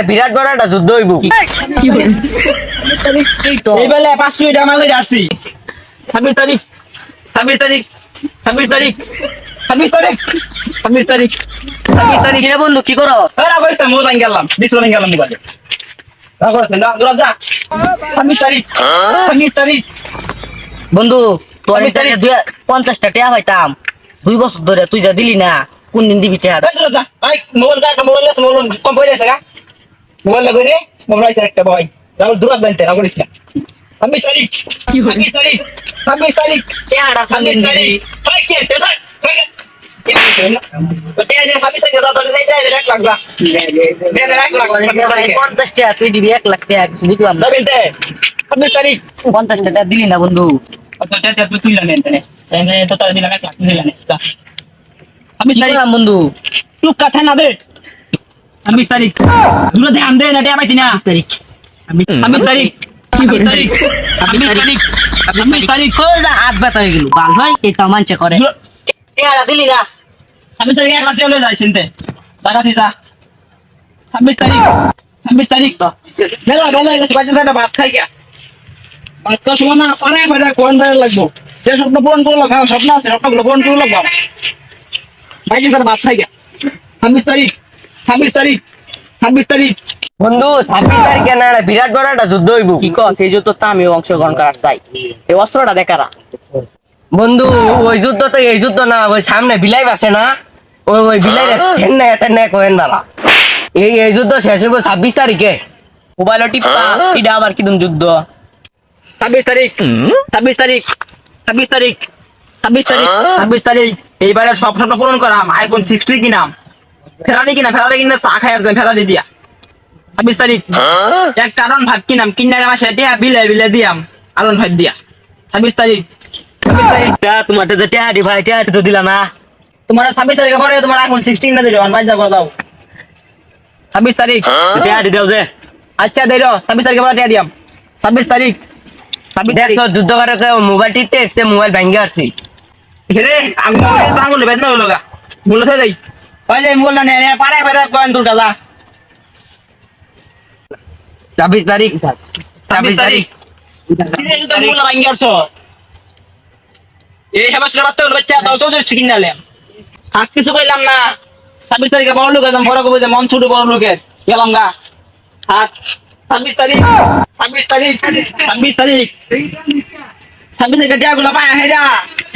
বিরাট বড় একটা যুদ্ধ হইব। এই বেলা 5 মিনিট আমার হয়ে আসছি। 26 তারিখ 26 তারিখ 26 তারিখ 26 তারিখ 26 তারিখ 26 তারিখ রে বন্ধু কি করো? এরা কইছে মোর লাইন গেলাম 20 লাইন গেলাম নিবালে রাগ করছ না দূর যা 26 তারিখ 26 তারিখ বন্ধু তোর 26 তারিখ। 50টা টাকা পাইতাম 2 বছর ধরে, তুই যা দিলি না, কোন দিন দিবি টাকা? এই দূর যা ভাই মোবাইল কাটা মোবাইল আছে মোবাইল কম পড়ে আছে গা মোবাইল লাগবে রে মোবাইল আছে একটা ভাই রাগ দূর যাইতে রাগ করিস না 26 তারিখ 26 তারিখ 26 তারিখ টাকাটা 26 তারিখ ভাই কে টেসা পঞ্চাশ টাকা তুই দিবি 1 লাখ টাকা, বুঝলাম না। 26 তারিখ 50টা টাকা দিলি না বন্ধু। কি করলাম বন্ধু? তুই কথা না দে 26 তারিখ দুটো ধ্যান দে না টিয়া পাইতি না 26 তারিখ 26 তারিখ 26 তারিখ 26 তারিখ 26 তারিখ কই যা হাত ব্যথা হয়ে গেল, বাল ভাই এটা মানছে করে। টাকাটা দিলি না? 26 তারিখ এক লাখ টাকা লয়ে যাই চিনতে টাকা দিছা 26 তারিখ 26 তারিখ তো বেলা বেলা গেছে বাজে সাটা ভাত খাই গিয়া ভাত খাওয়ার সময় না পারে পারে কোন বেলা লাগবো যে স্বপ্ন পূরণ করলো ভালো স্বপ্ন আছে স্বপ্নগুলো পূরণ করলো লাগবো বাজে সাটা ভাত খাই গিয়া 26 তারিখ 26 তারিখ 26 তারিখ বন্ধু 26 তারিখে না বিরাট বড় একটা যুদ্ধ হইব। কি কস? এই যুদ্ধ তো আমিও অংশগ্রহণ করার চাই। এই অস্ত্রটা দেখারা বন্ধু। ওই যুদ্ধ তো এই যুদ্ধ না, ওই সামনে বিলাই আছে না, ওই বিলাই তেন কহেন বালা। এই যুদ্ধ শেষ হইব 26 তারিখে। মোবাইল টিপা এটা আবার কিদম যুদ্ধ? 26 তারিখ 26 তারিখ 26 তারিখ 26 তারিখ 26 তারিখ এইবারে সব স্বপ্ন পূরণ করাম আইফোন 60 কিনাম ফেরারি কিনা চা খাই আর ফেরারি দিয়া 26 তারিখ এক কারণ ভাত কিনাম কিনারে মাসে টিয়া বিলে দিয়াম আরন ভাত দিয়া 26 তারিখ 26 তারিখ তোমার তো টাকা দি ভাই, টাকা তো দিলা না। তোমার 26 তারিখে পরে তোমার আইফোন 16 না দিলো বাজার করে দাও 26 তারিখ টাকা দি দাও যে। আচ্ছা দিলো 26 তারিখে পরে টিয়া দিয়াম 26 তারিখ 26 তারিখ দেখো যুদ্ধ করে মোবাইল টিপতে মোবাইল ভেঙে আসছি। রে আমি আঙুল বেদনা হলো গা বলে থই দেই ওই যে মোবাইল না নে পারে কোন তোর কাজা 26 তারিখ 26 তারিখ মোবাইল ভাঙি আসছো এই হেমাসের বাচ্চা দাও 34 কিনে আলে আর কিছু কইলাম না 26 তারিখে বড় লোক একদম বড় কইবে যে মন ছোট বড় লোকের গেলাম গা আর 26 তারিখ 26 তারিখ 26 তারিখ 26 তারিখে টিয়াগুলো পায় হেরা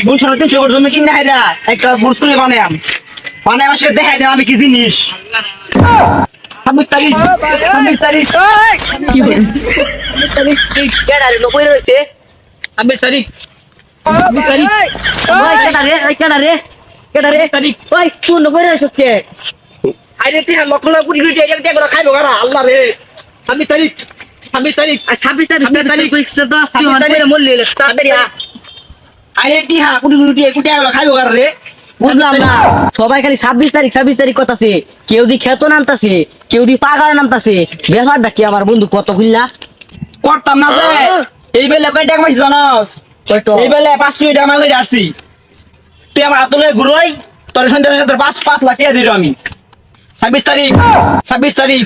বুঝছো 300 করে জমি কিনে হেরা একটা বুঝ করে বানায়াম বানায় মাসে দেখাই দাও আমি কি জিনিস 26 তারিখ 26 তারিখ কি বল? 26 তারিখ কেডা রে নকই রইছে? 26 তারিখ 26 তারিখ ওই কেডা রে? ওই কেডা রে? কেডা রে? 26 তারিখ ওই তুই নকই রইছিস কে? আরে টিয়া লক্ষ লক্ষ কোটি কোটি টাকা টিয়া খাইবো গারা আল্লাহ রে 26 তারিখ 26 তারিখ আর 26 তারিখ 26 তারিখ তুই তো তুই হন করে মরলি রে তাড়াতাড়ি আ। আরে টিয়া কোটি কোটি টাকা খাইবো গারা রে বুঝলাম না, সবাই খালি 26 তারিখ কথাছে, কেউ দি খেতো নামতাছে, কেউ দি পাগার নামতাছে। ব্যাপারটা কি আমার বন্ধু কত খুললা? করতাম না যে এই বেলা কয় টাকা মাইছ জানোস কয়তো? এই বেলা 5 মিনিট আমার হয়ে আসছি তুই আমার হাতলে ঘুরোই তোর সন্ধ্যার সাথে 5 লাখ টাকা দিল আমি 26 তারিখ 26 তারিখ